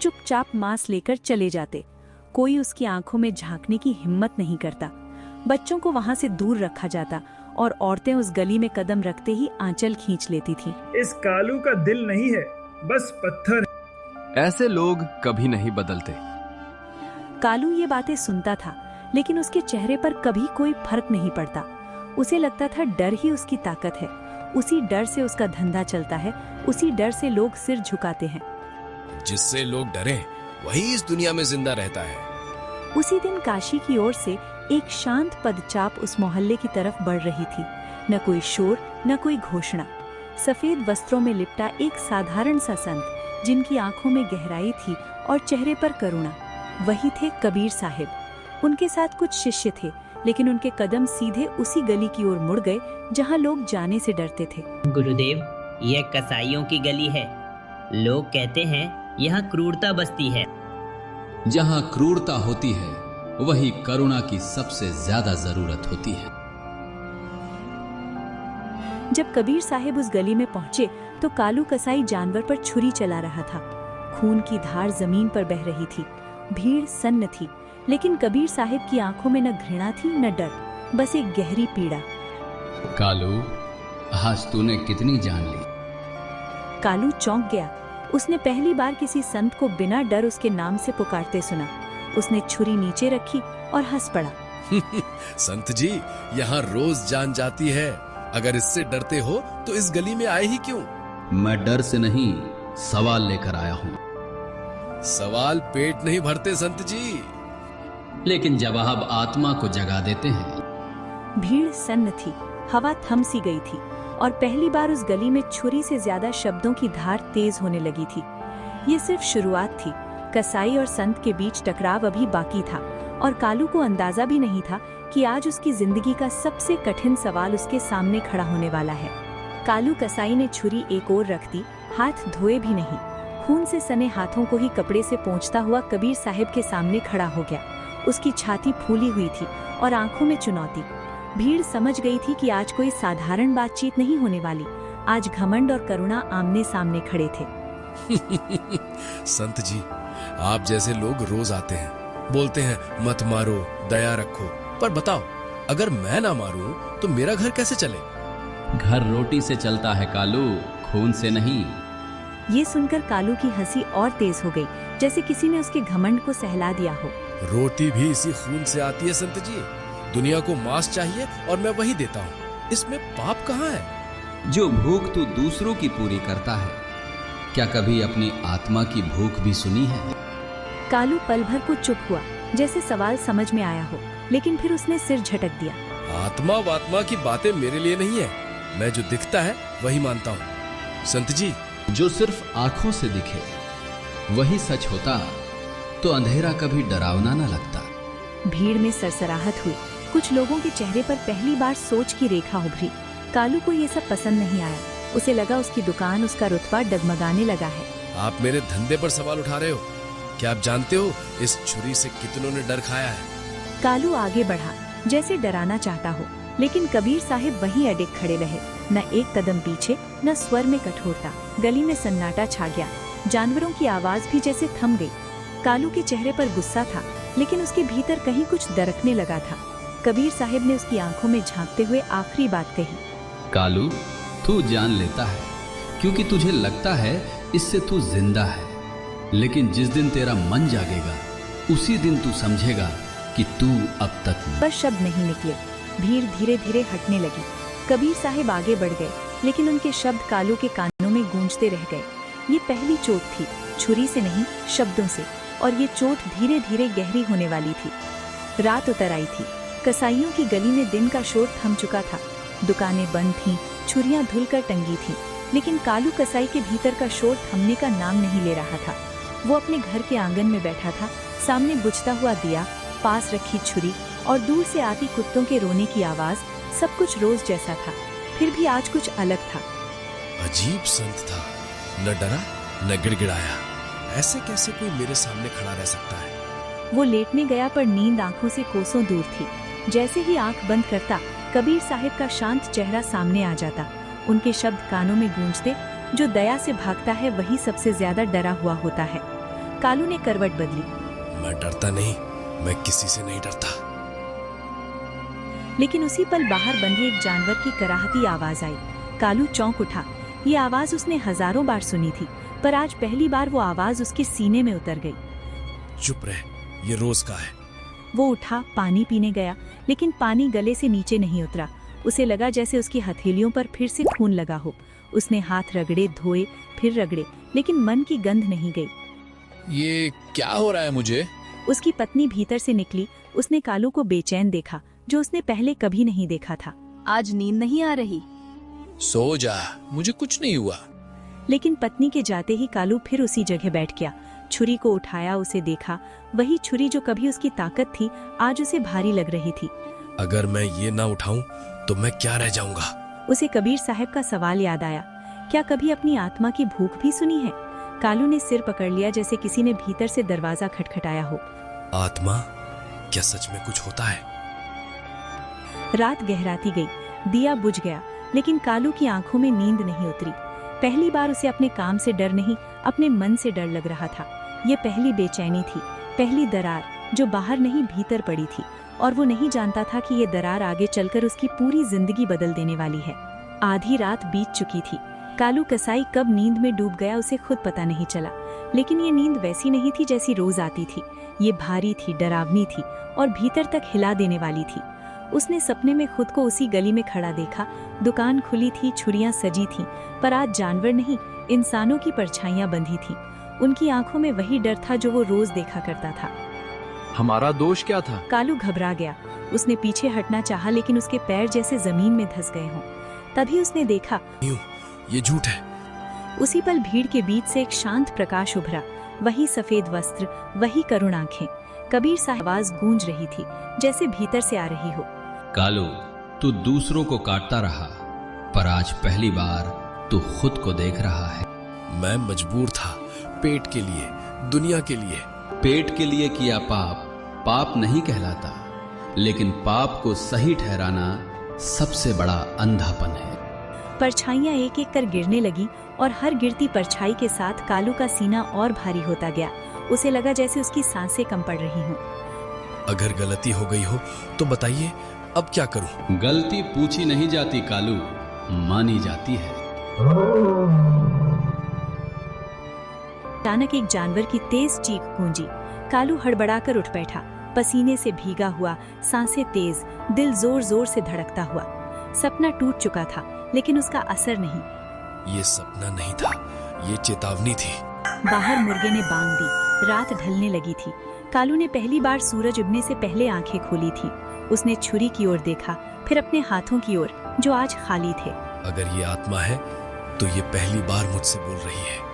चुपचाप मांस लेकर चले जाते। कोई उसकी आंखों में झांकने की हिम्मत नहीं करता। बच्चों को वहां से दूर रखा जाता और औरतें उस गली में कदम रखते ही आंचल खींच लेती थी। इस कालू का दिल नहीं है, बस पत्थर है। ऐसे लोग कभी नहीं बदलते। कालू ये बातें सुनता था, लेकिन उसके चेहरे पर कभी कोई फर्क नहीं पड़ता। उसे लगता था डर ही उसकी ताकत है। उसी डर से उसका धंधा चलता है, उसी डर से लोग सिर झुकाते हैं। जिससे लोग डरे वही इस दुनिया में जिंदा रहता है। उसी दिन काशी की ओर से एक शांत पदचाप उस मोहल्ले की तरफ बढ़ रही थी। न कोई शोर, न कोई घोषणा। सफेद वस्त्रों में लिपटा एक साधारण सा संत, जिनकी आंखों में गहराई थी और चेहरे पर करुणा, वही थे कबीर साहिब। उनके साथ कुछ शिष्य थे, लेकिन उनके कदम सीधे उसी गली की ओर मुड़ गए जहां लोग जाने से डरते थे। गुरुदेव, यह कसाईयों की गली है। लोग कहते हैं यहाँ क्रूरता बसती है। जहाँ क्रूरता होती है वही करुणा की सबसे ज्यादा जरूरत होती है। जब कबीर साहिब उस गली में पहुंचे तो कालू कसाई जानवर पर छुरी चला रहा था। खून की धार जमीन पर बह रही थी। भीड़ सन्न थी, लेकिन कबीर साहिब की आंखों में न घृणा थी न डर, बस एक गहरी पीड़ा। कालू, आज तूने कितनी जान ली? कालू चौंक गया। उसने पहली बार किसी संत को बिना डर उसके नाम से पुकारते सुना। उसने छुरी नीचे रखी और हंस पड़ा। संत जी, यहाँ रोज जान जाती है। अगर इससे डरते हो तो इस गली में आए ही क्यों? मैं डर से नहीं, सवाल लेकर आया हूँ। सवाल पेट नहीं भरते संत जी, लेकिन जवाब आत्मा को जगा देते हैं। भीड़ सन्न थी, हवा थम सी गई थी और पहली बार उस गली में छुरी से ज्यादा शब्दों की धार तेज होने लगी थी। ये सिर्फ शुरुआत थी। कसाई और संत के बीच टकराव अभी बाकी था और कालू को अंदाजा भी नहीं था कि आज उसकी जिंदगी का सबसे कठिन सवाल उसके सामने खड़ा होने वाला है। कालू कसाई ने छुरी एक ओर रख दी, हाथ धोए भी नहीं। खून से सने हाथों को ही कपड़े से पोंछता हुआ कबीर साहिब के सामने खड़ा हो गया। उसकी छाती फूली हुई थी और आंखों में चुनौती। भीड़ समझ गई थी कि आज कोई साधारण बातचीत नहीं होने वाली। आज घमंड और करुणा आमने सामने खड़े थे। संत जी, आप जैसे लोग रोज आते हैं, बोलते हैं मत मारो, दया रखो, पर बताओ, अगर मैं ना मारूं तो मेरा घर कैसे चले? घर रोटी से चलता है कालू, खून से नहीं। ये सुनकर कालू की हंसी और तेज हो गई, जैसे किसी ने उसके घमंड को सहला दिया हो। रोटी भी इसी खून से आती है संत जी। दुनिया को मांस चाहिए और मैं वही देता हूँ। इसमें पाप कहाँ है? जो भूख तू दूसरों की पूरी करता है, क्या कभी अपनी आत्मा की भूख भी सुनी है? कालू पल भर को चुप हुआ, जैसे सवाल समझ में आया हो, लेकिन फिर उसने सिर झटक दिया। आत्मा वात्मा की बातें मेरे लिए नहीं है। मैं जो दिखता है वही मानता हूँ। संत जी, जो सिर्फ आंखों से दिखे वही सच होता तो अंधेरा कभी डरावना न लगता। भीड़ में सरसराहट हुई। कुछ लोगों के चेहरे पर पहली बार सोच की रेखा उभरी। कालू को ये सब पसंद नहीं आया। उसे लगा उसकी दुकान, उसका रुतबा डगमगाने लगा है। आप मेरे धंधे पर सवाल उठा रहे हो। क्या आप जानते हो इस छुरी से कितनों ने डर खाया है? कालू आगे बढ़ा, जैसे डराना चाहता हो, लेकिन कबीर साहिब वहीं अडिग खड़े रहे। न एक कदम पीछे, न स्वर में कठोरता। गली में सन्नाटा छा गया। जानवरों की आवाज भी जैसे थम गई। कालू के चेहरे पर गुस्सा था, लेकिन उसके भीतर कहीं कुछ दरकने लगा था। कबीर साहिब ने उसकी आंखों में झांकते हुए आखिरी बात कही। कालू, तू जान लेता है क्योंकि तुझे लगता है इससे तू जिंदा है, लेकिन जिस दिन तेरा मन जागेगा उसी दिन तू समझेगा कि तू अब तक नहीं। बस शब्द नहीं निकले। भीड़ धीरे धीरे हटने लगी। कबीर साहिब आगे बढ़ गए, लेकिन उनके शब्द कालू के कानों में गूंजते रह गए। ये पहली चोट थी, छुरी से नहीं, शब्दों से, और ये चोट धीरे धीरे गहरी होने वाली थी। रात उतर आई थी। कसाईयों की गली में दिन का शोर थम चुका था। दुकानें बंद थीं, छुरियां धुलकर टंगी थीं, लेकिन कालू कसाई के भीतर का शोर थमने का नाम नहीं ले रहा था। वो अपने घर के आंगन में बैठा था, सामने बुझता हुआ दिया, पास रखी छुरी और दूर से आती कुत्तों के रोने की आवाज। सब कुछ रोज जैसा था, फिर भी आज कुछ अलग था। अजीब संत था, न डरा न गिड़गिड़ाया। ऐसे कैसे कोई मेरे सामने खड़ा रह सकता है? वो लेटने गया, पर नींद आंखों से कोसों दूर थी। जैसे ही आंख बंद करता, कबीर साहिब का शांत चेहरा सामने आ जाता। उनके शब्द कानों में गूंजते, जो दया से भागता है वही सबसे ज्यादा डरा हुआ होता है। कालू ने करवट बदली। मैं डरता नहीं, मैं किसी से नहीं डरता। लेकिन उसी पल बाहर बंधे एक जानवर की कराहती आवाज आई। कालू चौंक उठा। ये आवाज उसने हजारों बार सुनी थी, पर आज पहली बार वो आवाज उसके सीने में उतर गई। चुप रहे, ये रोज का है। वो उठा, पानी पीने गया, लेकिन पानी गले से नीचे नहीं उतरा। उसे लगा जैसे उसकी हथेलियों पर फिर से खून लगा हो। उसने हाथ रगड़े, धोए, फिर रगड़े, लेकिन मन की गंध नहीं गई। ये क्या हो रहा है मुझे? उसकी पत्नी भीतर से निकली। उसने कालू को बेचैन देखा, जो उसने पहले कभी नहीं देखा था। आज नींद नहीं आ रही? सो जा, मुझे कुछ नहीं हुआ। लेकिन पत्नी के जाते ही कालू फिर उसी जगह बैठ गया। छुरी को उठाया, उसे देखा। वही छुरी जो कभी उसकी ताकत थी, आज उसे भारी लग रही थी। अगर मैं ये ना उठाऊं तो मैं क्या रह जाऊंगा? उसे कबीर साहब का सवाल याद आया। क्या कभी अपनी आत्मा की भूख भी सुनी है? कालू ने सिर पकड़ लिया, जैसे किसी ने भीतर से दरवाजा खटखटाया हो। आत्मा? क्या सच में कुछ होता है? रात गहराती गई, दिया बुझ गया, लेकिन कालू की आंखों में नींद नहीं उतरी। पहली बार उसे अपने काम से डर नहीं, अपने मन से डर लग रहा था। ये पहली बेचैनी थी, पहली दरार जो बाहर नहीं भीतर पड़ी थी, और वो नहीं जानता था कि ये दरार आगे चलकर उसकी पूरी जिंदगी बदल देने वाली है। आधी रात बीत चुकी थी। कालू कसाई कब नींद में डूब गया उसे खुद पता नहीं चला, लेकिन ये नींद वैसी नहीं थी जैसी रोज आती थी। ये भारी थी, डरावनी थी और भीतर तक हिला देने वाली थी। उसने सपने में खुद को उसी गली में खड़ा देखा। दुकान खुली थी, छुरियां सजी थीं, पर आज जानवर नहीं, इंसानों की परछाइयां बंधी थीं। उनकी आंखों में वही डर था जो वो रोज देखा करता था। हमारा दोष क्या था? कालू घबरा गया। उसने पीछे हटना चाहा, लेकिन उसके पैर जैसे जमीन में धंस गए हों। तभी उसने देखा, ये झूठ है। उसी पल भीड़ के बीच से एक शांत प्रकाश उभरा। वही सफेद वस्त्र, वही करुण आंखें। कबीर साहब आवाज गूंज रही थी, जैसे भीतर से आ रही हो। कालू, तू दूसरों को काटता रहा, पर आज पहली बार तू खुद को देख रहा है। मैं मजबूर था, पेट के लिए, दुनिया के लिए। पेट के लिए किया पाप पाप नहीं कहलाता, लेकिन पाप को सही ठहराना सबसे बड़ा अंधापन है। परछाइयां एक एक कर गिरने लगी, और हर गिरती परछाई के साथ कालू का सीना और भारी होता गया। उसे लगा जैसे उसकी सांसें कम पड़ रही हों। अगर गलती हो गई हो तो बताइए, अब क्या करूं? गलती पूछी नहीं जाती कालू, मानी जाती है। अचानक एक जानवर की तेज चीख गूंजी। कालू हड़बड़ाकर उठ बैठा, पसीने से भीगा हुआ, सांसें तेज, दिल जोर जोर से धड़कता हुआ। सपना टूट चुका था, लेकिन उसका असर नहीं। ये सपना नहीं था, ये चेतावनी थी। बाहर मुर्गे ने बांग दी। रात ढलने लगी थी। कालू ने पहली बार सूरज उगने से पहले आंखें खोली थी। उसने छुरी की ओर देखा, फिर अपने हाथों की ओर, जो आज खाली थे। अगर ये आत्मा है तो ये पहली बार मुझसे बोल रही है।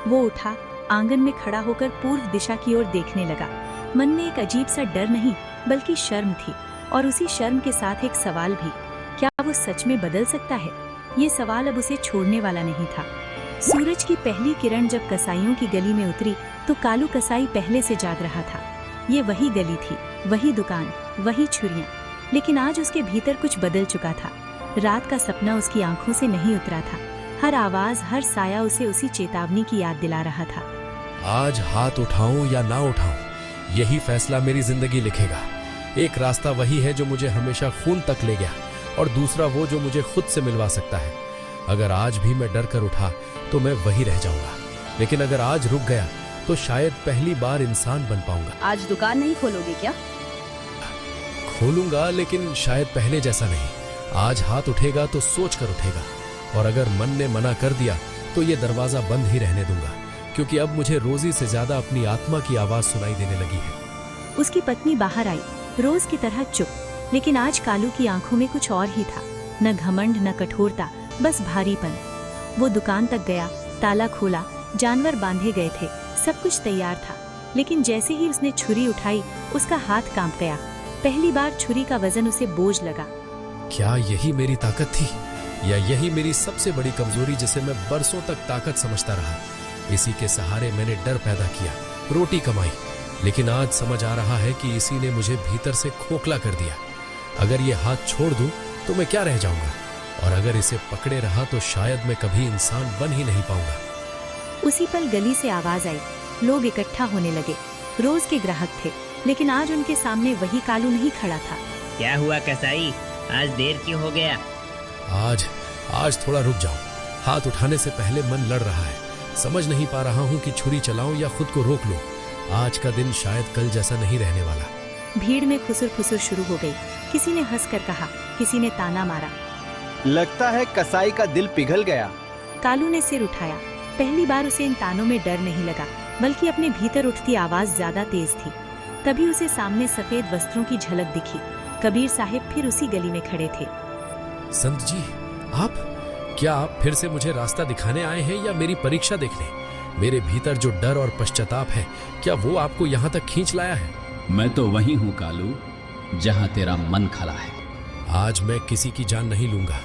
वो उठा, आंगन में खड़ा होकर पूर्व दिशा की ओर देखने लगा। मन में एक अजीब सा डर नहीं, बल्कि शर्म थी, और उसी शर्म के साथ एक सवाल भी। क्या वो सच में बदल सकता है? ये सवाल अब उसे छोड़ने वाला नहीं था। सूरज की पहली किरण जब कसाईयों की गली में उतरी, तो कालू कसाई पहले से जाग रहा था। ये वही गली थी, वही दुकान, वही छुरियां, लेकिन आज उसके भीतर कुछ बदल चुका था। रात का सपना उसकी आंखों से नहीं उतरा था। हर आवाज, हर साया उसे उसी चेतावनी की याद दिला रहा था। आज हाथ उठाऊं या ना उठाऊं, यही फैसला मेरी जिंदगी लिखेगा। एक रास्ता वही है जो मुझे हमेशा खून तक ले गया, और दूसरा वो जो मुझे खुद से मिलवा सकता है। अगर आज भी मैं डर कर उठा तो मैं वही रह जाऊंगा, लेकिन अगर आज रुक गया तो शायद पहली बार इंसान बन पाऊंगा। आज दुकान नहीं खोलोगे क्या? खोलूंगा, लेकिन शायद पहले जैसा नहीं। आज हाथ उठेगा तो सोच कर उठेगा, और अगर मन ने मना कर दिया तो ये दरवाजा बंद ही रहने दूंगा, क्योंकि अब मुझे रोजी से ज्यादा अपनी आत्मा की आवाज सुनाई देने लगी है। उसकी पत्नी बाहर आई, रोज की तरह चुप, लेकिन आज कालू की आंखों में कुछ और ही था। न घमंड, न कठोरता, बस भारीपन। वो दुकान तक गया, ताला खोला, जानवर बांधे गए थे, सब कुछ तैयार था। लेकिन जैसे ही उसने छुरी उठाई, उसका हाथ कांप गया। पहली बार छुरी का वजन उसे बोझ लगा। क्या यही मेरी ताकत थी, या यही मेरी सबसे बड़ी कमजोरी, जिसे मैं बरसों तक ताकत समझता रहा? इसी के सहारे मैंने डर पैदा किया, रोटी कमाई, लेकिन आज समझ आ रहा है कि इसी ने मुझे भीतर से खोखला कर दिया। अगर ये हाथ छोड़ दूं तो मैं क्या रह जाऊंगा, और अगर इसे पकड़े रहा तो शायद मैं कभी इंसान बन ही नहीं पाऊंगा। उसी पल गली से आवाज आई, लोग इकट्ठा होने लगे। रोज के ग्राहक थे, लेकिन आज उनके सामने वही कालू नहीं खड़ा था। क्या हुआ कसाई, आज देर क्यों हो गया? आज थोड़ा रुक जाओ। हाथ उठाने से पहले मन लड़ रहा है। समझ नहीं पा रहा हूँ कि छुरी चलाऊं या खुद को रोक लूं। आज का दिन शायद कल जैसा नहीं रहने वाला। भीड़ में खुसुर फुसुर शुरू हो गई। किसी ने हंसकर कहा, किसी ने ताना मारा। लगता है कसाई का दिल पिघल गया। कालू ने सिर उठाया। पहली बार उसे इन तानों में डर नहीं लगा, बल्कि अपने भीतर उठती आवाज ज्यादा तेज थी। तभी उसे सामने सफेद वस्त्रों की झलक दिखी। कबीर साहिब फिर उसी गली में खड़े थे। संत जी, क्या आप फिर से मुझे रास्ता दिखाने आए हैं या मेरी परीक्षा देखने? मेरे भीतर जो डर और पश्चाताप है, क्या वो आपको यहाँ तक खींच लाया है? मैं तो वही हूँ कालू, जहाँ तेरा मन खड़ा है। आज मैं किसी की जान नहीं लूंगा।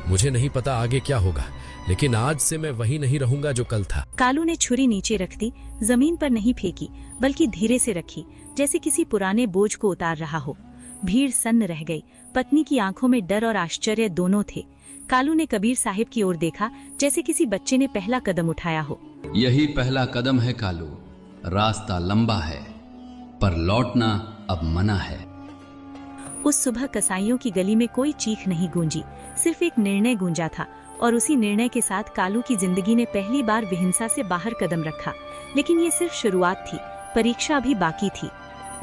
मुझे नहीं पता आगे क्या होगा, लेकिन आज से मैं वही नहीं रहूंगा जो कल था। कालू ने छुरी नीचे रख दी। जमीन पर नहीं फेंकी, बल्कि धीरे से रखी, जैसे किसी पुराने बोझ को उतार रहा हो। भीड़ सन्न रह गई। पत्नी की आंखों में डर और आश्चर्य दोनों थे। कालू ने कबीर साहिब की ओर देखा, जैसे किसी बच्चे ने पहला कदम उठाया हो। यही पहला कदम है कालू। रास्ता लंबा है, पर लौटना अब मना है। उस सुबह कसाईयों की गली में कोई चीख नहीं गूंजी, सिर्फ एक निर्णय गूंजा था। और उसी निर्णय के साथ कालू की जिंदगी ने पहली बार विहिंसा से बाहर कदम रखा। लेकिन ये सिर्फ शुरुआत थी, परीक्षा अभी बाकी थी।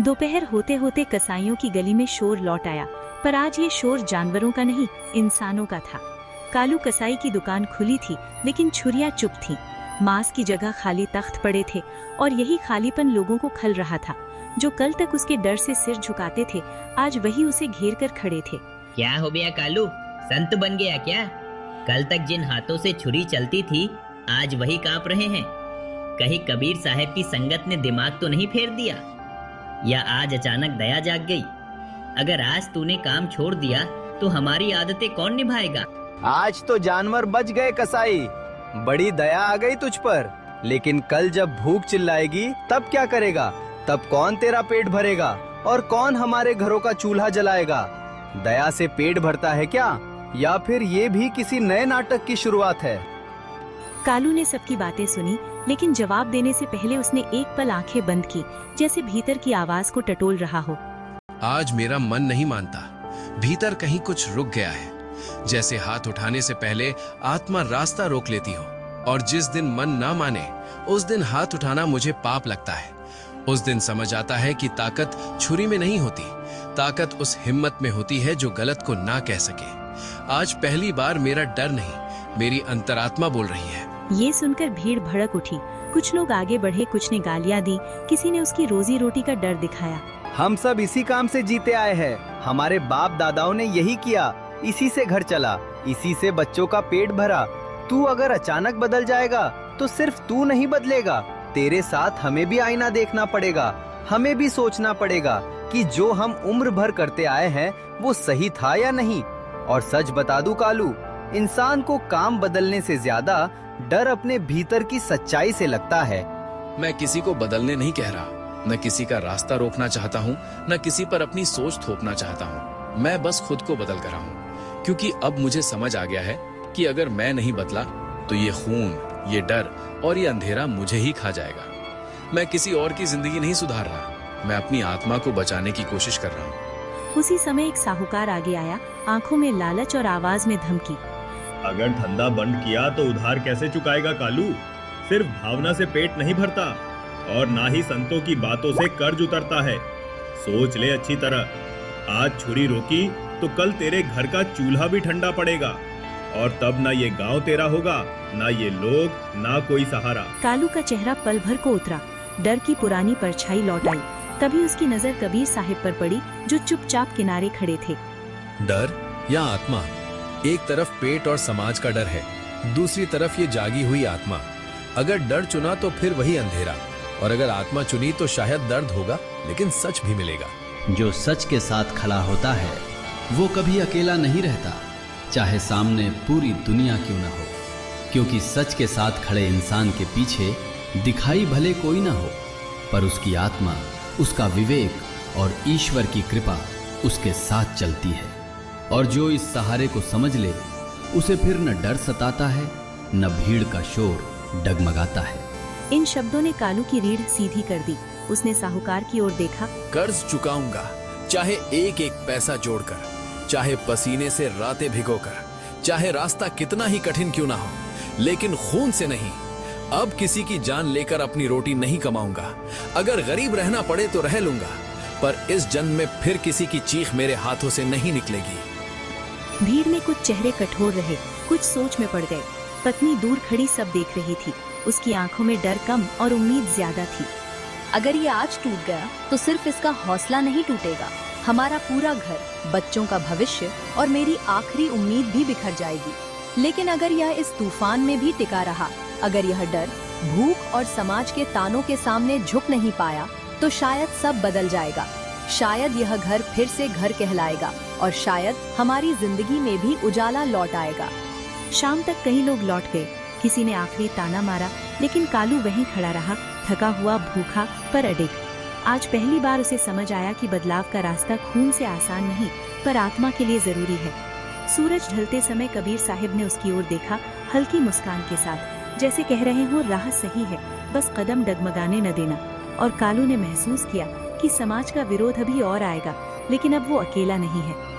दोपहर होते होते कसाईयों की गली में शोर लौट आया, पर आज ये शोर जानवरों का नहीं, इंसानों का था। कालू कसाई की दुकान खुली थी, लेकिन छुरियां चुप थीं। मांस की जगह खाली तख्त पड़े थे, और यही खालीपन लोगों को खल रहा था। जो कल तक उसके डर से सिर झुकाते थे, आज वही उसे घेर कर खड़े थे। क्या हो गया कालू, संत बन गया क्या? कल तक जिन हाथों से छुरी चलती थी, आज वही कांप रहे हैं। कहीं कबीर साहब की संगत ने दिमाग तो नहीं फेर दिया, या आज अचानक दया जाग गई? अगर आज तूने काम छोड़ दिया तो हमारी आदतें कौन निभाएगा? आज तो जानवर बच गए कसाई, बड़ी दया आ गई तुझ पर। लेकिन कल जब भूख चिल्लाएगी तब क्या करेगा? तब कौन तेरा पेट भरेगा और कौन हमारे घरों का चूल्हा जलाएगा? दया से पेट भरता है क्या, या फिर ये भी किसी नए नाटक की शुरुआत है? कालू ने सबकी बातें सुनी, लेकिन जवाब देने से पहले उसने एक पल आंखें बंद की, जैसे भीतर की आवाज को टटोल रहा हो। आज मेरा मन नहीं मानता। भीतर कहीं कुछ रुक गया है, जैसे हाथ उठाने से पहले आत्मा रास्ता रोक लेती हो। और जिस दिन मन ना माने, उस दिन हाथ उठाना मुझे पाप लगता है। उस दिन समझ आता है कि ताकत छुरी में नहीं होती, ताकत उस हिम्मत में होती है जो गलत को ना कह सके। आज पहली बार मेरा डर नहीं, मेरी अंतरात्मा बोल रही है। ये सुनकर भीड़ भड़क उठी। कुछ लोग आगे बढ़े, कुछ ने गालियां दी, किसी ने उसकी रोजी रोटी का डर दिखाया। हम सब इसी काम से जीते आए हैं। हमारे बाप दादाओं ने यही किया, इसी से घर चला, इसी से बच्चों का पेट भरा। तू अगर अचानक बदल जाएगा तो सिर्फ तू नहीं बदलेगा, तेरे साथ हमें भी आईना देखना पड़ेगा। हमें भी सोचना पड़ेगा कि जो हम उम्र भर करते आए हैं वो सही था या नहीं। और सच बता दूं कालू, इंसान को काम बदलने से ज्यादा डर अपने भीतर की सच्चाई से लगता है। मैं किसी को बदलने नहीं कह रहा, न किसी का रास्ता रोकना चाहता हूँ, न किसी पर अपनी सोच थोपना चाहता हूँ। मैं बस खुद को बदल कर रहा हूँ, क्योंकि अब मुझे समझ आ गया है कि अगर मैं नहीं बदला तो ये खून, ये डर और ये अंधेरा मुझे ही खा जाएगा। मैं किसी और की जिंदगी नहीं सुधार रहा, मैं अपनी आत्मा को बचाने की कोशिश कर रहा हूँ। उसी समय एक साहूकार आगे आया, आंखों में लालच और आवाज में धमकी। अगर धंधा बंद किया तो उधार कैसे चुकाएगा कालू? सिर्फ भावना से पेट नहीं भरता, और ना ही संतों की बातों से कर्ज उतरता है। सोच ले अच्छी तरह, आज छुरी रोकी तो कल तेरे घर का चूल्हा भी ठंडा पड़ेगा, और तब ना ये गांव तेरा होगा, ना ये लोग, ना कोई सहारा। कालू का चेहरा पल भर को उतरा, डर की पुरानी परछाई लौट आई। तभी उसकी नजर कबीर साहिब पर पड़ी, जो चुपचाप किनारे खड़े थे। डर या आत्मा? एक तरफ पेट और समाज का डर है, दूसरी तरफ ये जागी हुई आत्मा। अगर डर चुना तो फिर वही अंधेरा, और अगर आत्मा चुनी तो शायद दर्द होगा, लेकिन सच भी मिलेगा। जो सच के साथ खड़ा होता है वो कभी अकेला नहीं रहता, चाहे सामने पूरी दुनिया क्यों ना हो। क्योंकि सच के साथ खड़े इंसान के पीछे दिखाई भले कोई ना हो, पर उसकी आत्मा, उसका विवेक और ईश्वर की कृपा उसके साथ चलती है। और जो इस सहारे को समझ ले, उसे फिर न डर सताता है, न भीड़ का शोर डगमगाता है। इन शब्दों ने कालू की रीढ़ सीधी कर दी। उसने साहूकार की ओर देखा। कर्ज चुकाऊंगा, चाहे एक एक पैसा जोड़कर, चाहे पसीने से रातें भिगोकर, चाहे रास्ता कितना ही कठिन क्यों ना हो, लेकिन खून से नहीं। अब किसी की जान लेकर अपनी रोटी नहीं कमाऊंगा। अगर गरीब रहना पड़े तो रह लूंगा, पर इस जन्म में फिर किसी की चीख मेरे हाथों से नहीं निकलेगी। भीड़ में कुछ चेहरे कठोर रहे, कुछ सोच में पड़ गए। पत्नी दूर खड़ी सब देख रही थी। उसकी आंखों में डर कम और उम्मीद ज्यादा थी। अगर ये आज टूट गया तो सिर्फ इसका हौसला नहीं टूटेगा, हमारा पूरा घर, बच्चों का भविष्य और मेरी आखिरी उम्मीद भी बिखर जाएगी। लेकिन अगर यह इस तूफान में भी टिका रहा, अगर यह डर, भूख और समाज के तानों के सामने झुक नहीं पाया, तो शायद सब बदल जाएगा। शायद यह घर फिर से घर कहलाएगा और शायद हमारी जिंदगी में भी उजाला लौट आएगा। शाम तक कई लोग लौट गए। किसी ने आखिरी ताना मारा, लेकिन कालू वहीं खड़ा रहा, थका हुआ, भूखा पर अडिग। आज पहली बार उसे समझ आया कि बदलाव का रास्ता खून से आसान नहीं, पर आत्मा के लिए जरूरी है। सूरज ढलते समय कबीर साहिब ने उसकी ओर देखा, हल्की मुस्कान के साथ, जैसे कह रहे हो राह सही है, बस कदम डगमगाने न देना। और कालू ने महसूस किया कि समाज का विरोध अभी और आएगा, लेकिन अब वो अकेला नहीं है।